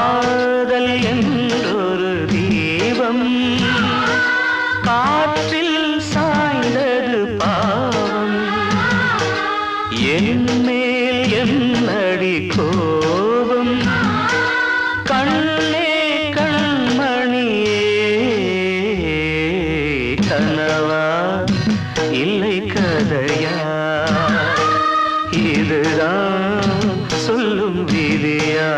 காதல் என்றொரு தீபம் காற்றில் சாய்ந்தது பாவம் என் மேல் என்னடி கோபம் கண்ணே கண்மணியே கனவா இல்லை கதையா இதுதான் சொல்லும் விதியா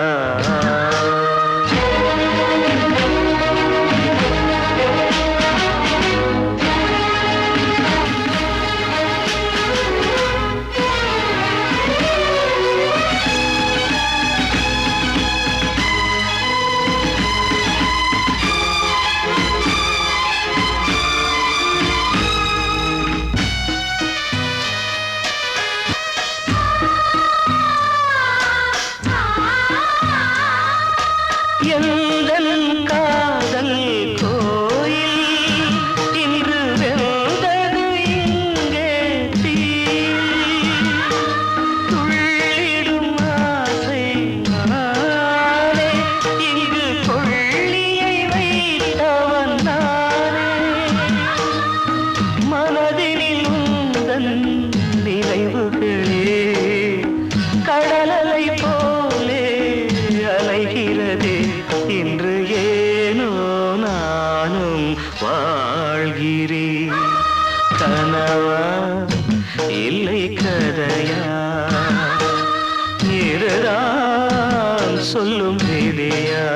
எந்தன் காதல் கோயில் இன்று வெந்தது இங்கே தீ துள்ளிடும் ஆசை நானே இங்கு கொள்ளியை வைத்தவன் நானே மனதினில் உந்தன் நினைவுகளே கடலலை போலே அலைகிறதே இன்று ஏனோ நானும் வாழ்கிறேன் கனவா இல்லை கதையா இதுதான் சொல்லும் விதியா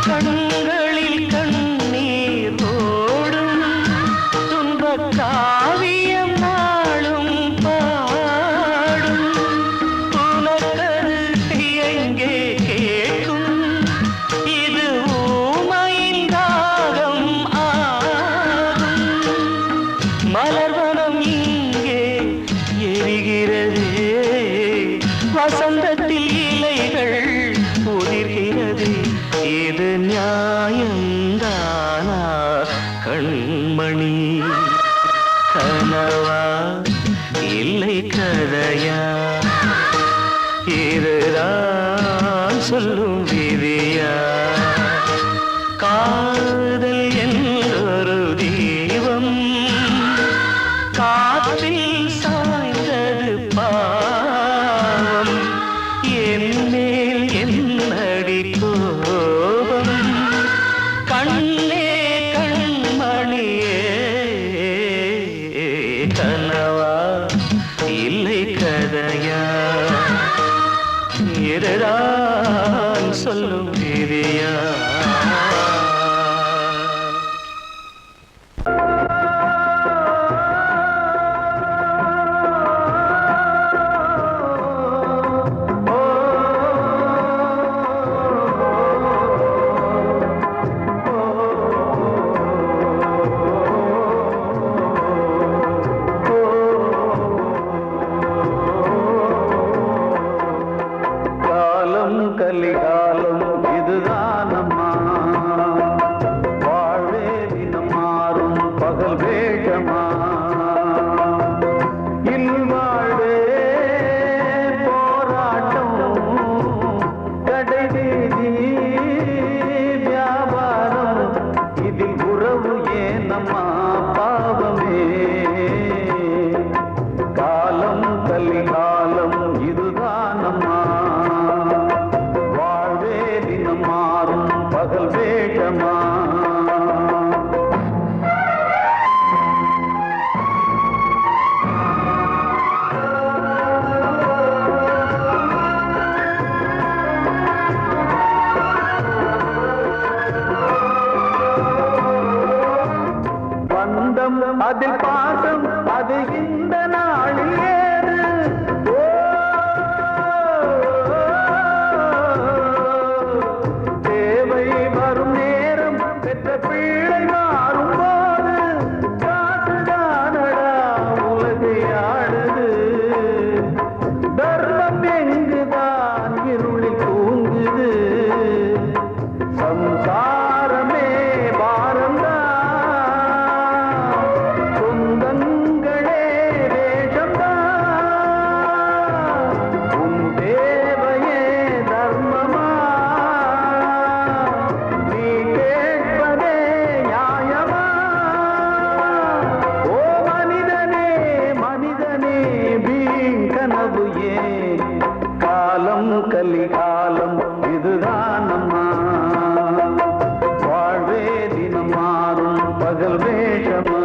கண்களில் கண்ணீர் ஓடும் துன்பக் காவியம் நாளும் பாடும் உனக்கது எங்கே கேட்கும் இது ஊமையின் ராகம் ஆகும் மலர்வனம் இங்கே எரிகிறதே வசந்தத்தில் இலைகள் உதிர்கிறது இது நியாயந்தானா கண்மணி கனவா இல்லை கதையா இதுதான் சொல்லும் விதியா காதல் என்றொரு தீபம் காற்றில் சாய்ந்தது பாவம் என் மேல் என்னடி கோபம் கண்ணே கண்மணியே கனவா இல்லை கதையா இதுதான் சொல்லும் விதியா கலிகாலம் இதுதானம்மா வாழ்வே தினம் மாறும் பகல் வேகமா இல்வாழ்வே போராட்டம் கடை வீதி வியாபாரம் இதில் உறவு ஏனம்மா பாவமே காலம் கலிகாலம் இதுதானம்மா மாறும் பகல் வேகமா கனவு ஏன் காலம் கலிகாலம் இதுதானம்மா வாழ்வே தினம் மாறும் பகல் வேஷமா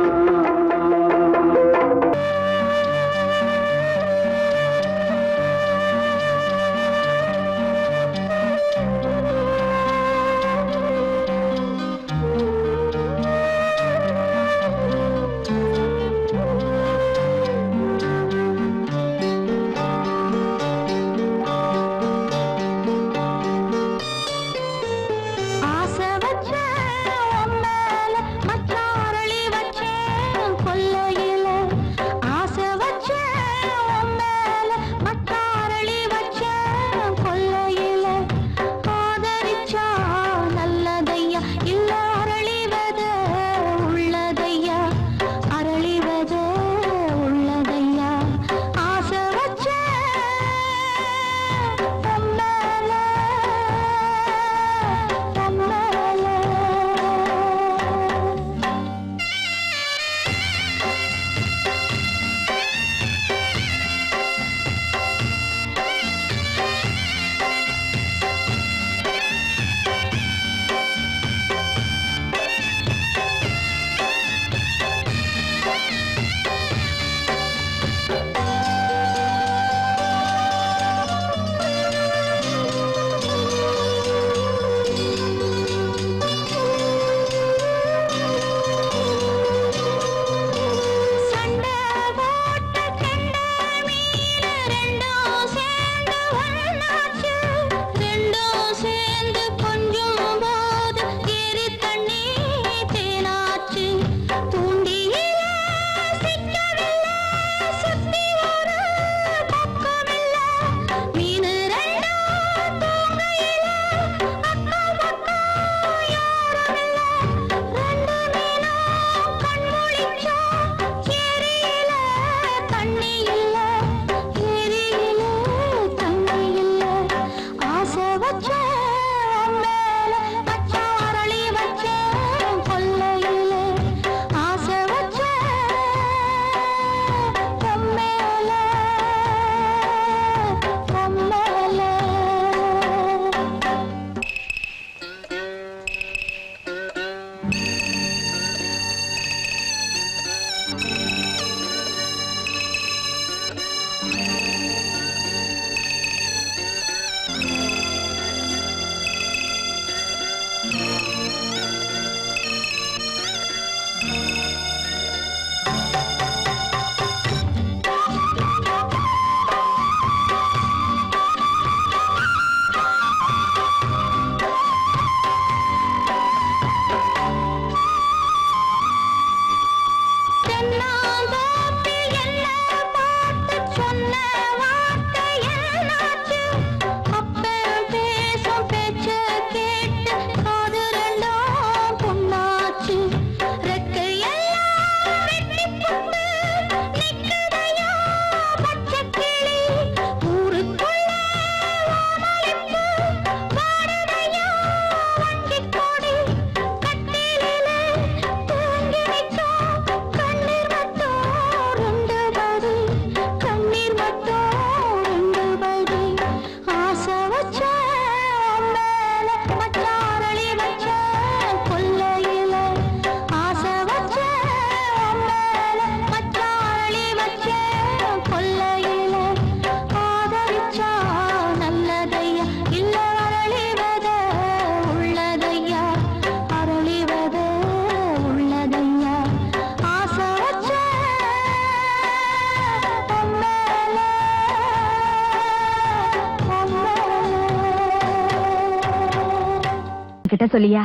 கிட்ட சொல்லியா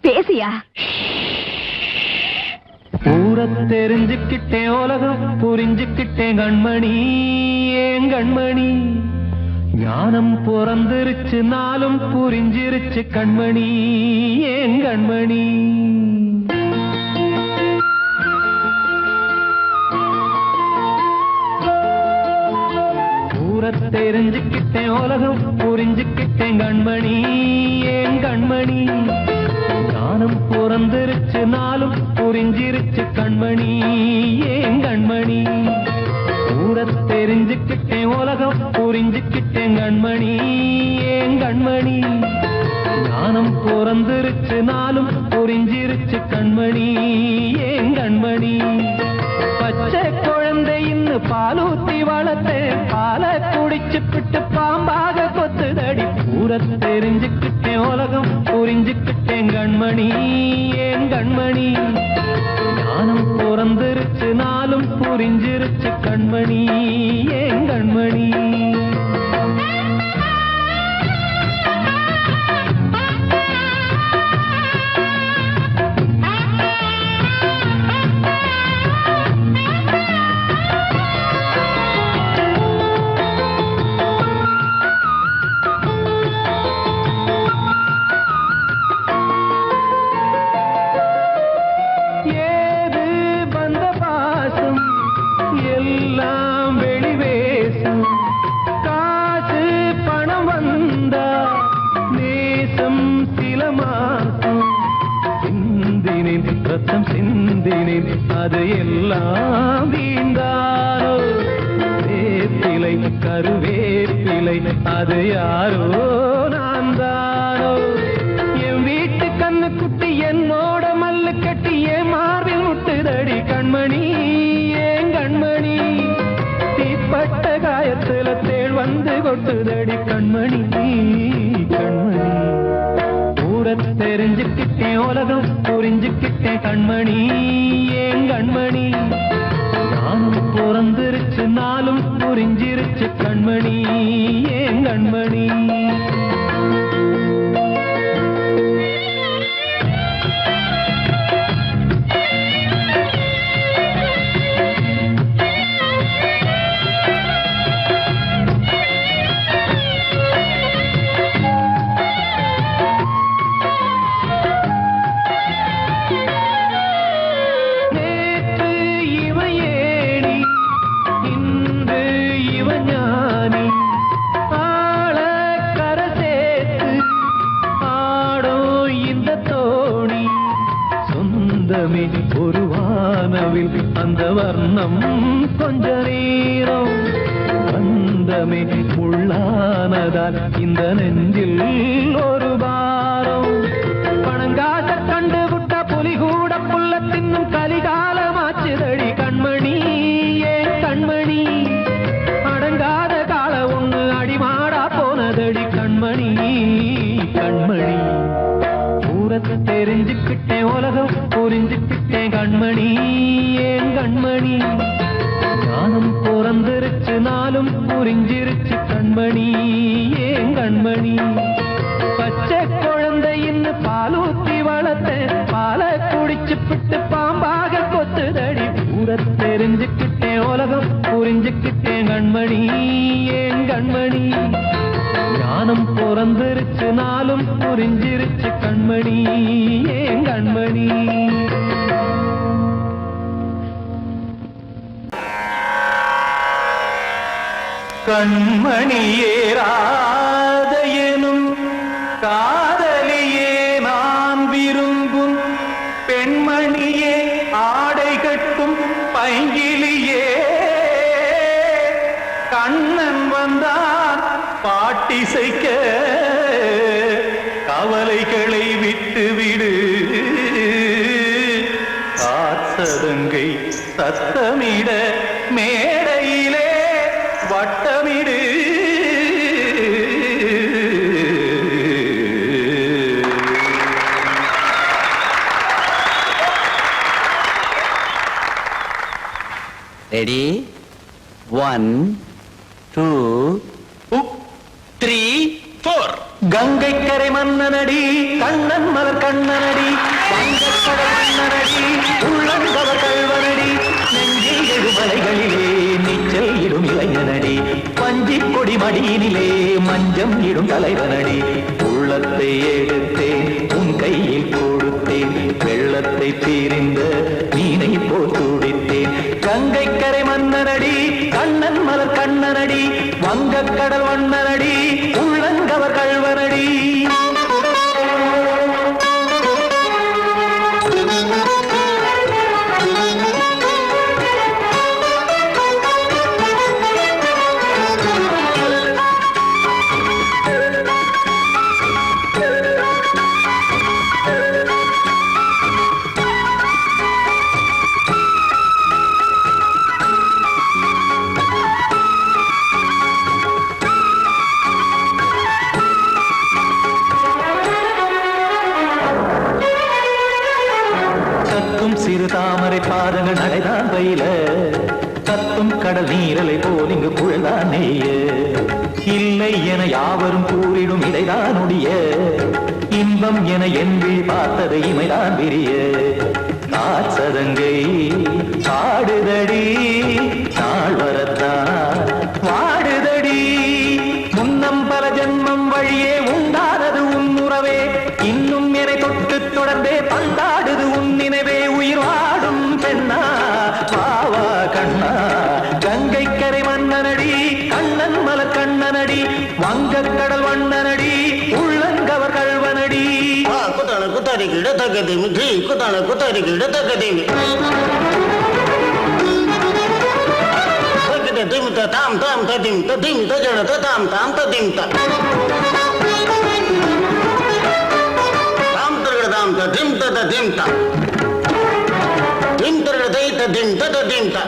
பேசியா ஊரை தெரிஞ்சுக்கிட்டேன் உலகம் புரிஞ்சுக்கிட்டேன் கண்மணி ஏன் கண்மணி ஞானம் பிறந்திருச்சு நாளும் புரிஞ்சிருச்சு கண்மணி ஏன் கண்மணி ஊரை தெரிஞ்சுக்கிட்டேன் உலகம் புரிஞ்சுக்கிட்டேன் கண்மணி ஏன் கண்மணி ஞானம் பிறந்திருச்சு நாளும் புரிஞ்சிருச்சு கண்மணி ஏன் கண்மணி ஊரத் தெரிஞ்சுக்கிட்டேன் உலகம் புரிஞ்சுக்கிட்டேன் கண்மணி ஏன் கண்மணி ஞானம் பிறந்திருச்சு நாளும் புரிஞ்சிருச்சு கண்மணி ஏன் கண்மணி பச்சை குழந்தை இன்னும் பாலூத்தி வளர்த்தேன் பாலை குடிச்சு பிட்டு பாம்பாக கொத்துதடி ஊரத் தெரிஞ்சுக்கிட்டேன் உலகம் புரிஞ்சுக்கிட்டேன் கண்மணி ஏன் கண்மணி ஞானம் பிறந்திருச்சு நாளும் புரிஞ்சிருச்சு கண்மணி ஏன் கண்மணி அது எல்லாம் வீண்டாரோ வேப்பிலை கருவேப்பிலை அது யாரோ நான் தானோ என் வீட்டு கண்ணு குட்டி என்னோட மல்லு கட்டி என் மார்பில் முட்டுதடி கண்மணி ஏன் கண்மணி தீப்பட்ட காயத்துல தேள் வந்து கொட்டுதடி கண்மணி கண்மணி ஊரத் தெரிஞ்சுக்கிட்டேன் உலகம் புரிஞ்சுக்கிட்டேன் கண்மணி ஏன் கண்மணி ஞானம் பிறந்திருச்சு நாளும் புரிஞ்சிருச்சு கண்மணி ஏன் கண்மணி ஒரு வானவில் அந்த வர்ணம் கொஞ்ச நேரம் வந்தமே முள்ளானதால் இந்த நெஞ்சில் ஒரு பாரம் பணங்காட்ட கண்டு விட்ட புலி கூட புல்ல தின்னும் கலிகாலமாச்சுதடி கண்மணி ஏன் கண்மணி அடங்காத கால ஒண்ணு அடிமாடா போனதடி கண்மணி கண்மணி ஊரத் தெரிஞ்சுக்கிட்டேன் உலகம் புரிஞ்சுக்கிட்டேன் கண்மணி ஏன் கண்மணி ஞானம் பிறந்திருச்சு நாளும் புரிஞ்சிருச்சு கண்மணி ஏன் கண்மணி பச்சை குழந்தை இன்னும் பாலூத்தி வளர்த்தேன் பாலை குடிச்சு பிட்டு பாம்பாக கொத்துதடி ஊரத் தெரிஞ்சுக்கிட்டேன் உலகம் புரிஞ்சுக்கிட்டேன் கண்மணி ஏன் கண்மணி ஞானம் பிறந்திருச்சு நாளும் புரிஞ்சிருச்சு கண்மணி ஏன் கண்மணி கண்மணியே ராதையெனும் காதலியே நான் விரும்பும் பெண்மணியே ஆடை கட்டும் பைங்கிலியே கண்ணன் வந்தான் பாட்டிசைக்க கவலைகளை விட்டுவிடு காத்ததங்கை சத்தமிட மேடையிலே வட்டமிடு ரெடி 1 2 3 4 கங்கை கரை மன்னனடி கண்ணன் மலர் கண்ணனடி வங்கக்கடல் மன்னனடி உள்ளங்கவர் கல்வனடி நெஞ்சில் எழுமலைகளிலே நீச்சல் இடும் இளைஞனடி பஞ்சிக் கொடி மடியினிலே மஞ்சம் இடும் தலைவனடி உள்ளத்தை எடுத்தேன் உன் கையில் கொடுத்தேன் வெள்ளத்தை தீரிந்த மீனை போல் துடித்தேன் கங்கை கரை மன்னனடி கண்ணன் மலர் கண்ணனடி வங்கக்கடல் வண்ணனடி உள்ளங்கவர் கல்வனடி இங்கு குழல்தான் நெய்ய இல்லை என யாவரும் கூறிடும் இடைதான் உடைய இன்பம் என என்பி பார்த்தது இமைதான் விரிய காற்சதங்கை பாடுதடி நாள் வரத்தான் வாடுதடி முன்னம் பல ஜென்மம் வழியே உண்டானது உன் உறவே இன்னும் என்னை தொட்டு தொடர்ந்தே பந்தாடுது உன் நினைவே உயிர் வாடும் பெண்ணா வாவா கண்ணா கங்கை கரை மன்னனடி கண்ணன் மலர் கண்ணனடி வங்கக் கடல் வண்ணனடி உள்ளங்கவர் கல்வனடி குத்தான குத்தாரி கிட தகதிமி ஜி குத்தான குத்தாரி கிட தகதிமி தகத திமித தாம் தாம் ததிம் ததிம் தஜட ததாம் தாம் ததிம் த தாம் தரகட தாம் ததிம் ததிம் த திம் தரகட தை ததிம் ததிம் த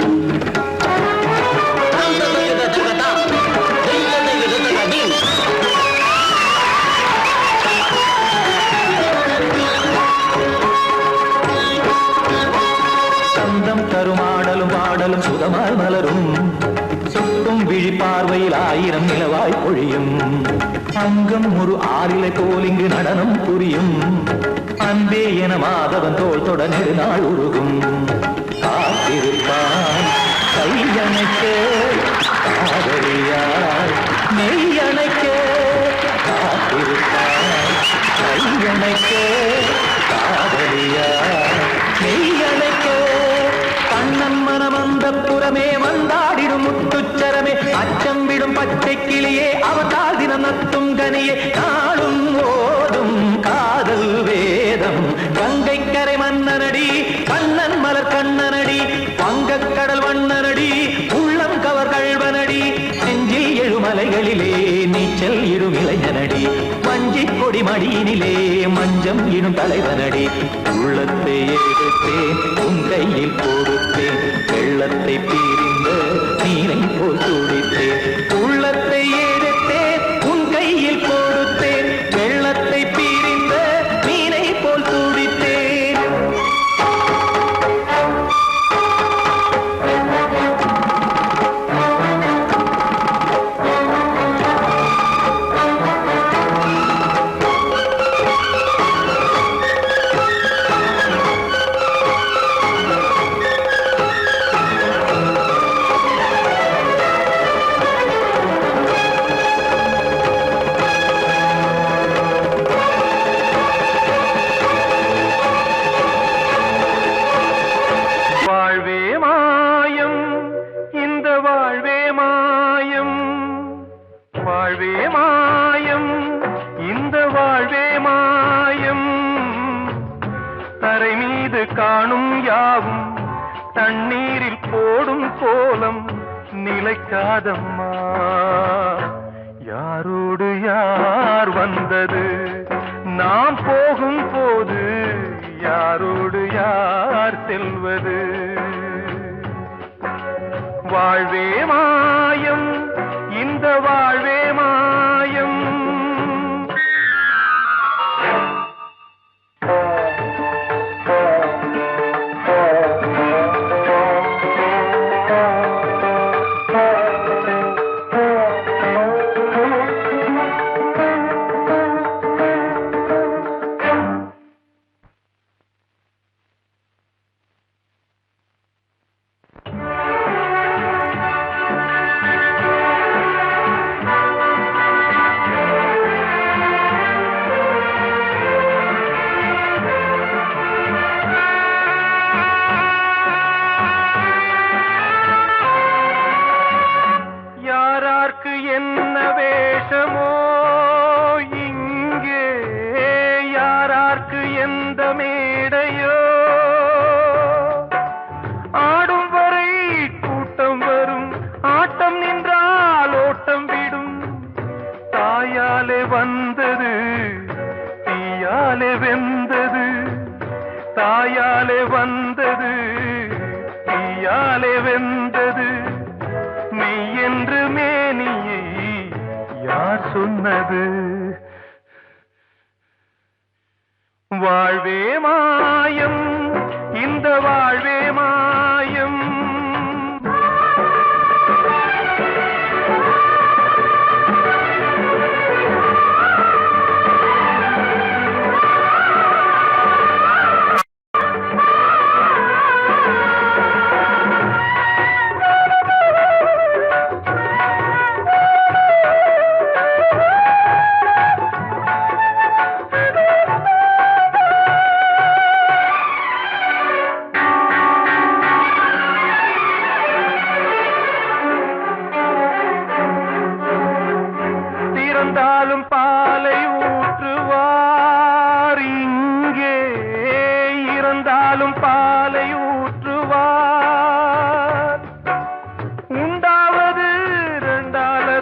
தாம் தரகட தகதாம் திம் தரகட தகதிம் கருமாடலும் பாடலும் சுதமாய் மலரும் சுட்டும் விழி பார்வையில் ஆயிரம் நிலவாய் பொழியும் அங்கம் ஒரு ஆறிலை போல் இங்கு நடனம் புரியும் அன்பே என மாதவன் தோள் தொட நெடுநாள் உருகும் காத்திருப்பான் கையணைக்க காதலியார் மெய்யணைக்க காத்திருப்பான் கையணைக்க காதலியார் மெய்யணைக்க கண்ணன் மனமந்த புறமே வந்தாடிடும் முத்துச்சரமே அச்சம் விடும் பச்சை கிளியே அவதால் தினம் நத்தும் கனியே நாளும் ஓடும் காதல் வேதம் கங்கை கரை மன்னனடி கண்ணன் மலர் கண்ணனடி வங்கக் கடல் வண்ணனடி உள்ளம் கவர் கல்வனடி நெஞ்சில் எழுமலைகளிலே நீச்சல் இடும் இளைஞனடி வஞ்சிக் கொடி மடியினிலே மஞ்சம் இடும் தலைவனடி உள்ளத்தை எடுத்தேன் உன் கையில் கொடுத்தேன் வெள்ளத்தை பிரிந்த நீரை போல் துடித்தேன் உள்ளத்தை எடுத்தேன் உன் கையில் கொடுத்தேன் வெள்ளத்தை பிரிந்த நீரை போல் துடித்தேன் காணும் யாவும் தண்ணீரில் போடும் கோலம் நிலைக்காதம்மா யாரோடு யார் வந்தது நாம் போகும் போது யாரோடு யார் செல்வது வாழ்வே மாயம் இந்த வாழ்வே மாயம் என்ன வேஷமோ இங்கே யாரார்க்கு எந்த மேடையோ ஆடும் வரை கூட்டம் வரும் ஆட்டம் நின்றால் ஓட்டம் விடும் தாயாலே வந்தது தீயாலே வெந்தது தாயாலே வந்தது தீயாலே வெந்தது மெய் என்று மேனியை யார் சொன்னது வாழ்வே மாயம் இந்த வாழ்வே மாயம்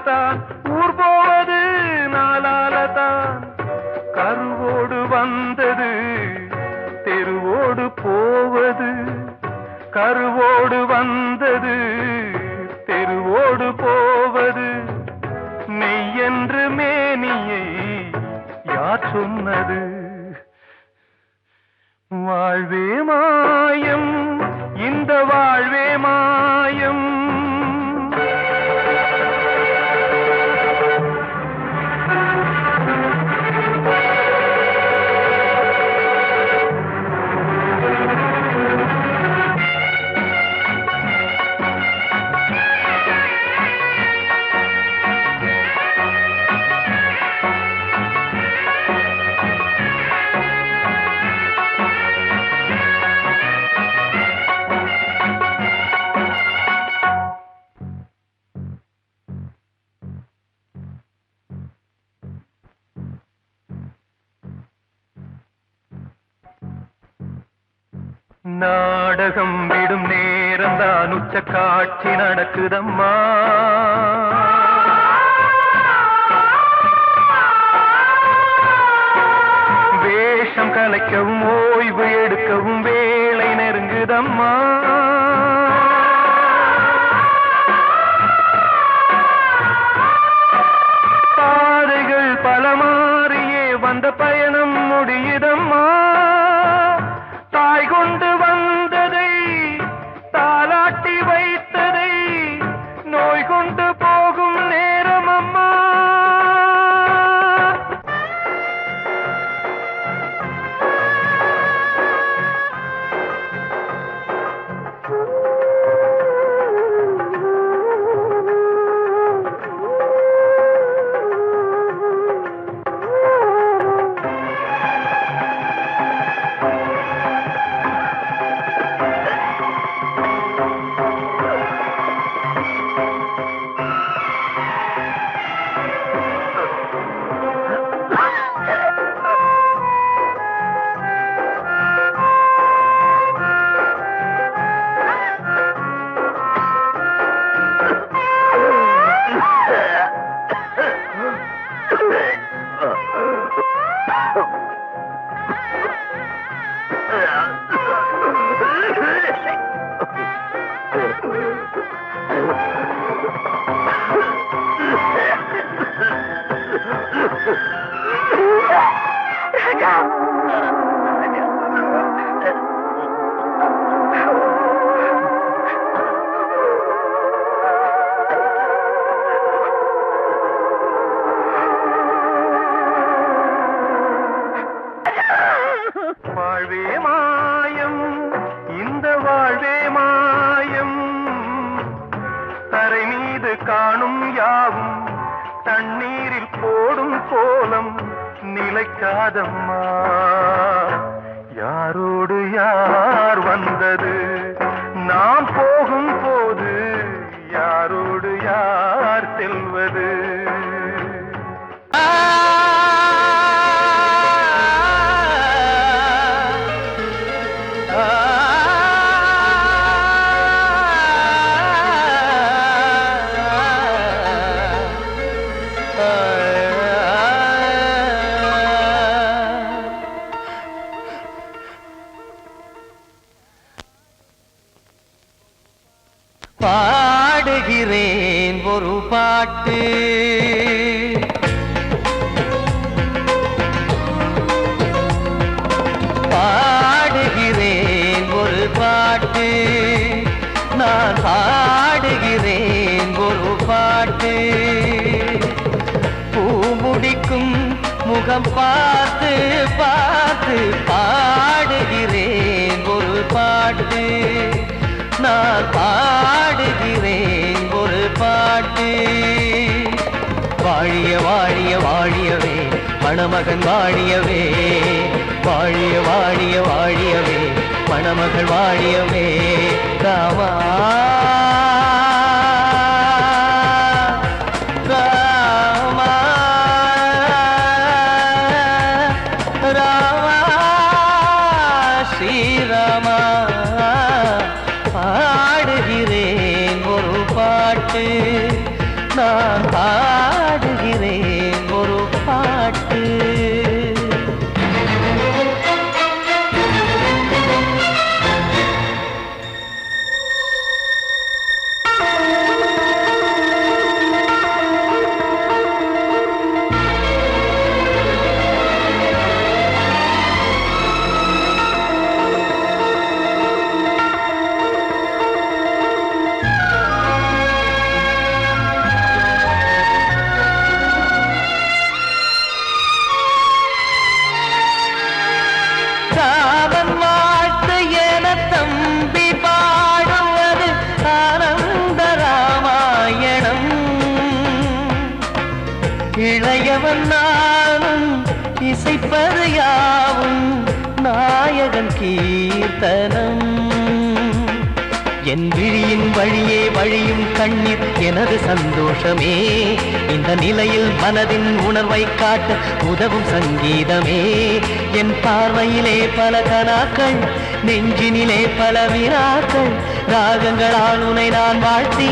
தான் ஊர் போவது நாளால தான் கருவோடு வந்தது தெருவோடு போவது கருவோடு வந்தது தெருவோடு போவது மெய்யென்று மேனியை யார் சொன்னது வாழ்வே மாயம் இந்த வாழ்வே மாயம் நாடகம் விடும் நேரம் தான் உச்ச காட்சி நடக்குதம்மா வேஷம் கலைக்கவும் ஓய்வு எடுக்கவும் வேளை நெருங்குதம்மா பாதைகள் பல மாறியே வந்த பயணம் முடியுதம்மா தாய் கொண்டு வந்ததை தாலாட்டி வைத்ததை நோய் கொண்டு போகும் நேரம் அம்மா வாழ்வே மாயம் இந்த வாழ்வே மாயம் தரை மீது காணும் யாவும் தண்ணீரில் போடும் கோலம் நிலைக்காதம்மா யாரோடு யார் வந்தது நாம் போகும் போது யாரோடு யார் செல்வது பாடுகிறேன் ஒரு பாட்டு பாடுகிறேன் ஒரு பாட்டு நான் பாடுகிறேன் ஒரு பாட்டு பூ முடிக்கும் முகம் பார்த்து பார்த்து பாடுகிறேன் ஒரு பாட்டு நான் பாடுகிறேன் ஒரு பாட்டு வாழிய வாழிய வாழியவே மணமகன் வாழியவே வாழிய வாழிய வாழியவே மணமகள் வாழியவே ராமா ராமா ராமா ஸ்ரீராமா பாடுகிறேன் ஒரு பாட்டு நான் பாடுகிறேன் ஒரு பாட்டு. இளையவன் நானும் இசைப்பது யாவும் நாயகன் கீர்த்தனம். என் விழியின் வழியே வழியும் கண்ணீர் எனது சந்தோஷமே. இந்த நிலையில் மனதின் உணர்வை காட்ட உதவும் சங்கீதமே. என் பார்வையிலே பல கனாக்கள், நெஞ்சினிலே பல வினாக்கள். ராகங்களால் உனை நான் வாழ்த்தி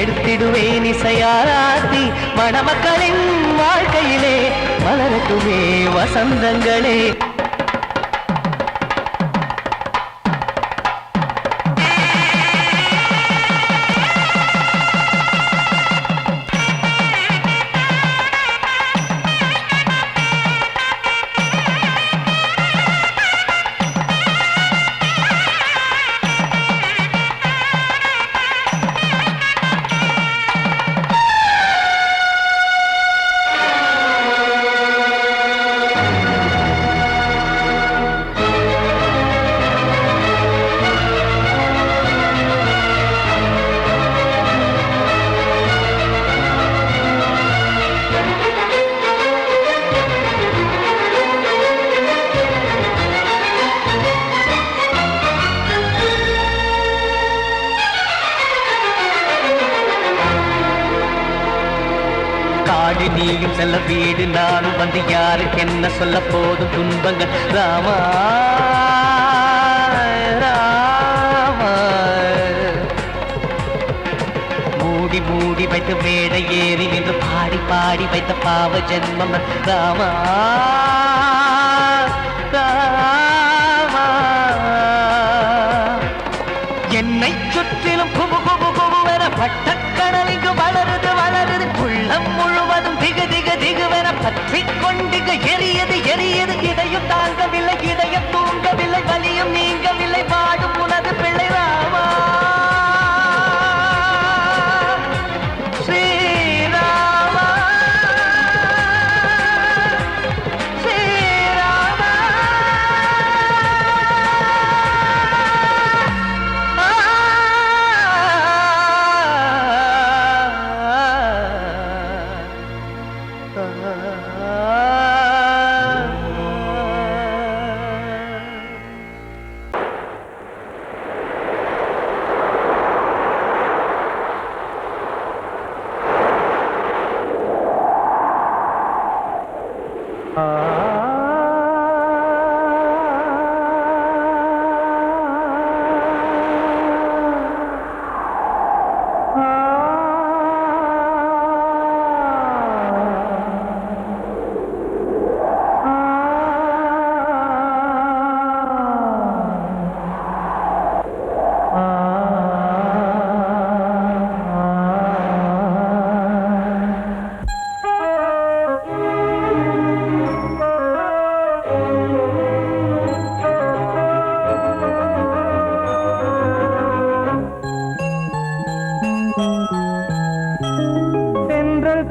எடுத்திடுவேன் இசையாராத்தி. மணமக்களின் வாழ்க்கையிலே மலரட்டுமே வசந்தங்களே. காடு நீயும் செல்ல வீடு நானும் வந்து யாருக்கு என்ன சொல்ல போதும் துன்பங்கள். ராமா ராமா மூடி மூடி வைத்து மேடை ஏறி நின்று பாடி பாடி வைத்த பாவ ஜென்மம். ராமா ராமா என்னை சுற்றிலும் குபு குபு குபுவென பட்டக்கடல் இங்கு வளருது வளருது. உள்ளம் முழுவதும் திகு திகு திகுவென பற்றி கொண்டிக எரியது எரியது. இதையும் தாங்கவில்லை இதயம் தூங்கவில்லை வலியும் நீங்கவில்லை வாடும் உனது பிள்ளை ராமா ஸ்ரீராமா ஸ்ரீராமா.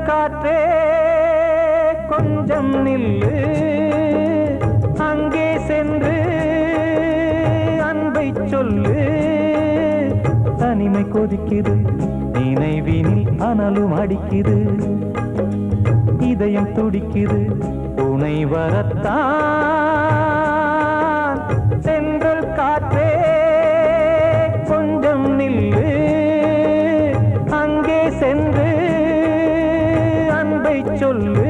காற்றே கொஞ்சம் நில்லு, அங்கே சென்று அன்பை சொல்லு. தனிமை கொதிக்குது, நினைவினில் அனலும் அடிக்குது, இதயம் துடிக்குது துணை வரத்தான். சென்றல் காற்றே கொஞ்சம் நில்லு, அங்கே சென்று அன்பை சொல்லு.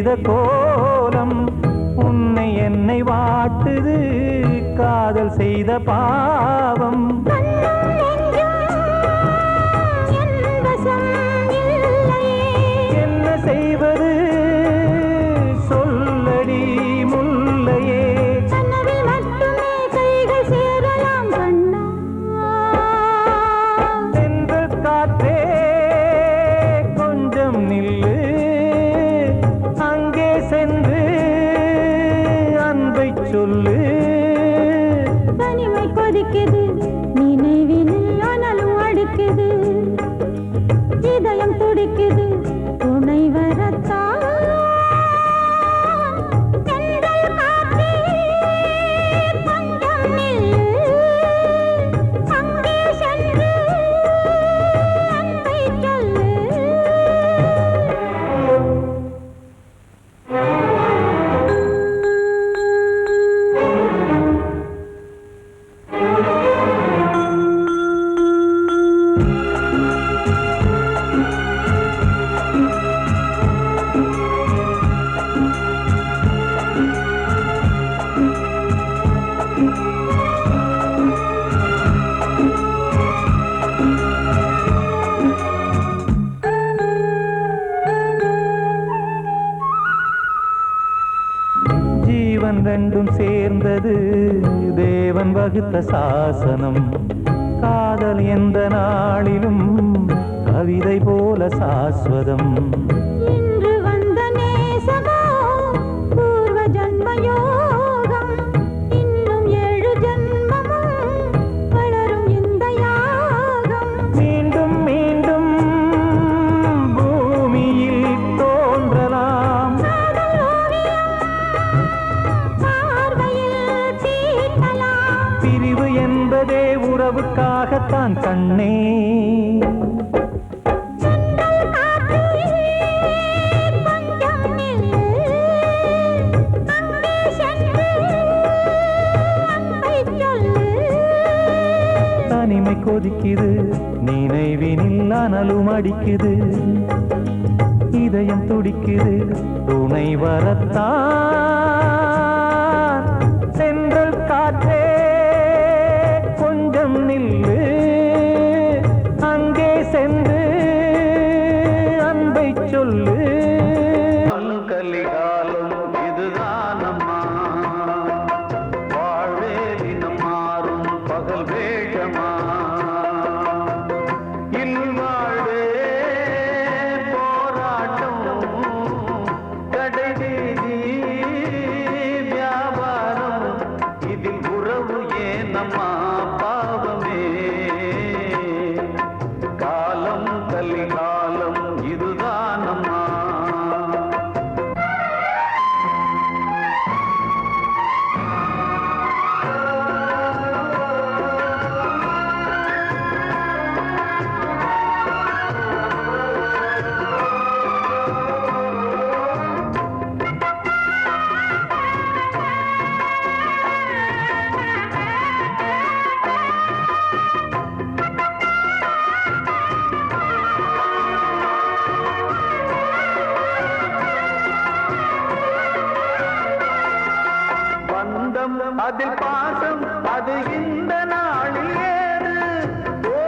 செய்த கோலம் உன்னை என்னை வாட்டுது காதல் செய்த பாவம் என்ன செய்வது சொல்லடி முல்லையே சென்று காற்றே கொஞ்சம் நில்லு அங்கே சென்று அன்பை சொல்லு தனிமை கொதிக்குது நினைவில் ஆனாலும் அடுக்குது இதயம் துடிக்குது துணை வரத்தான் ஜீவன் ரெண்டும் சேர்ந்தது தேவன் வகுத்த சாசனம் காதல் எந்த நாளிலும் கவிதை போல சாஸ்வதம் இன்று வந்த நேசமோ பூர்வ ஜன்ம யோகம் இன்னும் 7 ஜன்மமும் வளரும் இந்த யாகம் மீண்டும் மீண்டும் பூமியில் தோன்றலாம் பார்வையில் தீட்டலாம் பிரிவு என்பதே உறவுக்காகத்தான் கண்ணே தனிமை கொதிக்குது நினைவினில் அனலும் அடிக்குது இதயம் துடிக்குது துணை வரத்தான் சென்றல் காற்றே கொஞ்சம் நில்லு அங்கே சென்று அன்பை சொல்லு கலிகாலம் இதுதானம்மா வாழ்வே தினம் மாறும் பகல் வேகமா இல்வாழ்வே போராட்டம் கடைவீதி வியாபாரம் இதில் உறவு ஏனம்மா பாவமே காலம் கலிகாலம் இதுதானம்மா பந்தம் அதில் பாசம் அது இந்த நாளில் ஏது ஓ,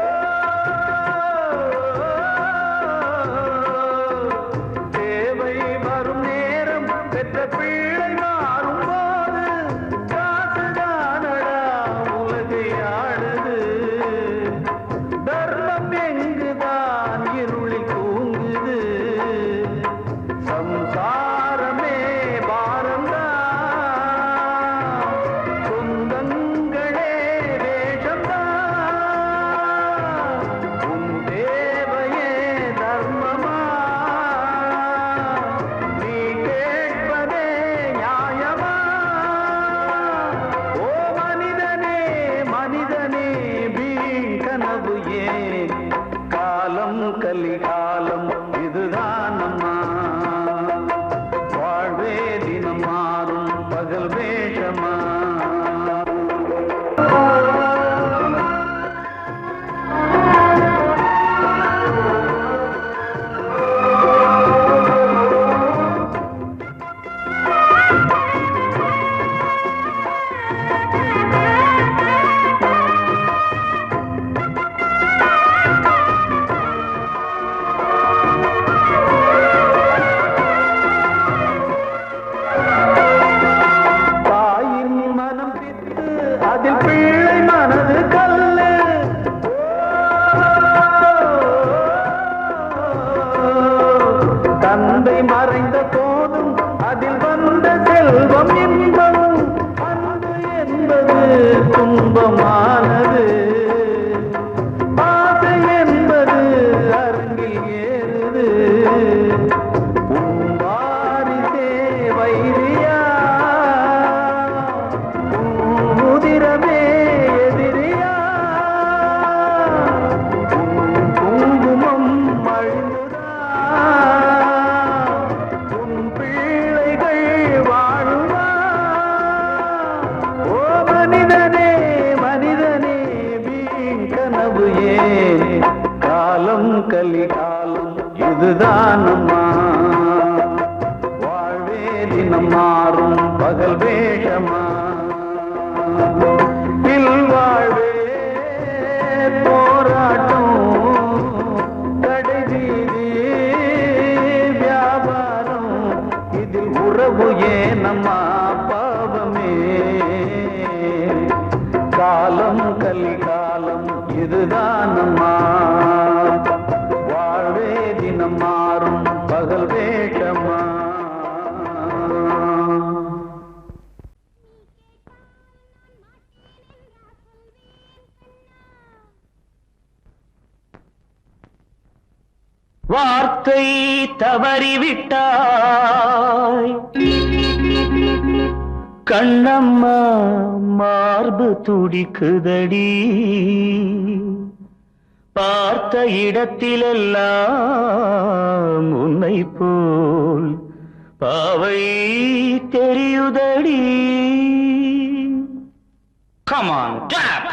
தேவை வரும் நேரம் பெற்ற பிள்ளை மாறும் போது காசுதானடா உலகை ஆடுது தர்மம் எங்குதான் இருளில் தூங்குது சம்சாரமே பாரம்தான் சொந்தங்களே வேஷம்தான் துன்பமானது ஆசை என்பது அரங்கில் ஏறுது வாரிசே வைரியா முதிரமே எதிரியா குங்குமம் அழுதா உன் பிள்ளைகள் வாழுவா ஓ மனிதனே மனிதனே வீண் கனவு ஏன் காலம் கலிகாலம் இதுதானம்மா வாழ்வே தினம் மாறும் பகல் வேஷமா இல்வாழ்வே போராட்டம் கடைவீதி வியாபாரம் இதில் உறவு ஏனம்மா பாவமே காலம் கலிகாலம் இதுதானம்மா வாழ்வே தினம் மாறும் பகல் வேஷமா வார்த்தை தவறிவிட்டாய் கண்ணம்மா மார்பு துடிக்குதடி பார்த்த இடத்திலெல்லாம் உன்னை போல் பாவை தெரியுதடி. Come on, clap!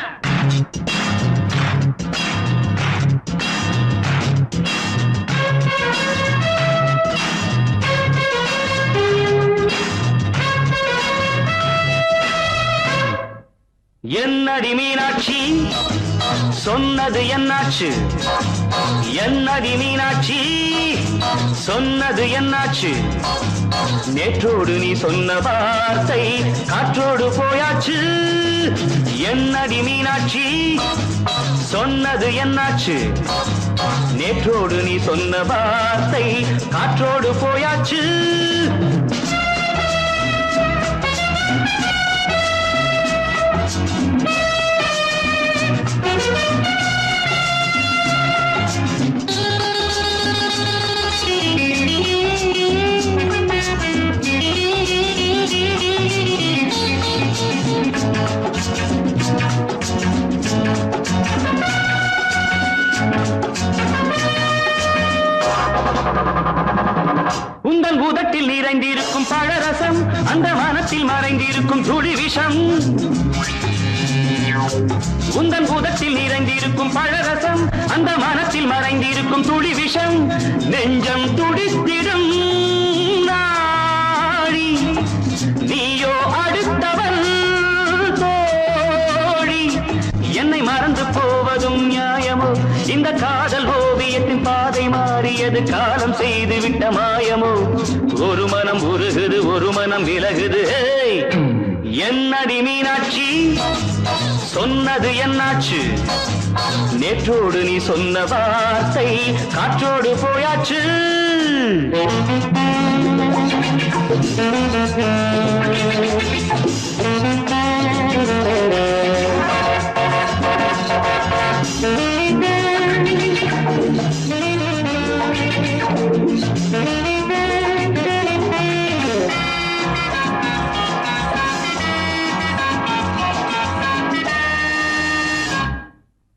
என்னடி மீனாட்சி சொன்னது என்னாச்சு? என்னடி மீனாட்சி சொன்னது என்னாச்சு? நேற்றோடு நீ சொன்ன வார்த்தை காற்றோடு போயாச்சு. என்னடி மீனாட்சி சொன்னது என்னாச்சு? நேற்றோடு நீ சொன்ன வார்த்தை காற்றோடு போயாச்சு. உந்தன் உதட்டில் நிறைந்திருக்கும் பழரசம் அந்த மனத்தில் மறைந்திருக்கும் துளி விஷம். உந்தன் உதட்டில் நிறைந்திருக்கும் பழரசம் அந்த மனத்தில் மறைந்திருக்கும் துளி விஷம். நெஞ்சம் துடித்திடும் நாடி நீயோ அடுத்தவன் தோழி. என்னை மறந்து போவதும் நியாயமோ? இந்த காதல் ஓவியத்தின் பாதை மாறியது காலம் செய்து விட்ட மாயமோ? ஒரு மனம் உருகுது ஒரு மனம் விலகுது. என்னடி மீனாட்சி சொன்னது என்னாச்சு? நேற்றோடு நீ சொன்ன வார்த்தை காற்றோடு போயாச்சு.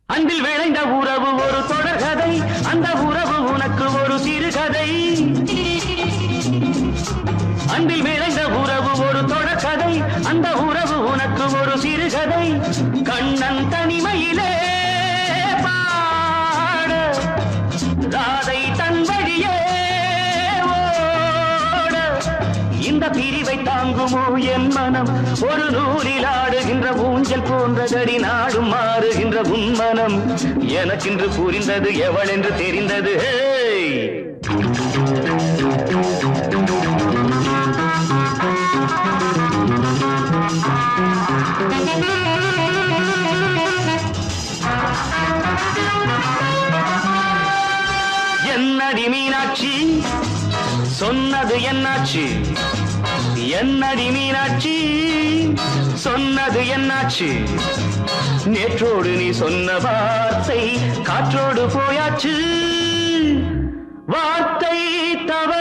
அன்பில் விளைந்த உறவு ஒரு தொடர்கதை, அந்த உறவு உனக்கு ஒரு சிறுகதை. அன்பில் விளைந்த உறவு ஒரு தொடர்கதை, அந்த உறவு உனக்கு ஒரு சிறுகதை. கண்ணன் தனிமையிலே பாட ராதை தன் வழியே ஓட. இந்த பிரிவை தாங்குமோ என் மனம்? ஒரு நூலில் ஆடுகின்ற ஊஞ்சல் போன்றதடி நாடும் மாறுகின்ற உன்மனம். எனக்கென்று புரிந்தது எவள் என்று தெரிந்தது. என்னடி மீனாட்சி சொன்னது என்னாச்சு? என்னடி மீனாட்சி சொன்னது என்னாச்சு நேற்றோடு நீ சொன்ன வார்த்தை காற்றோடு போயாச்சு வார்த்தை தவறு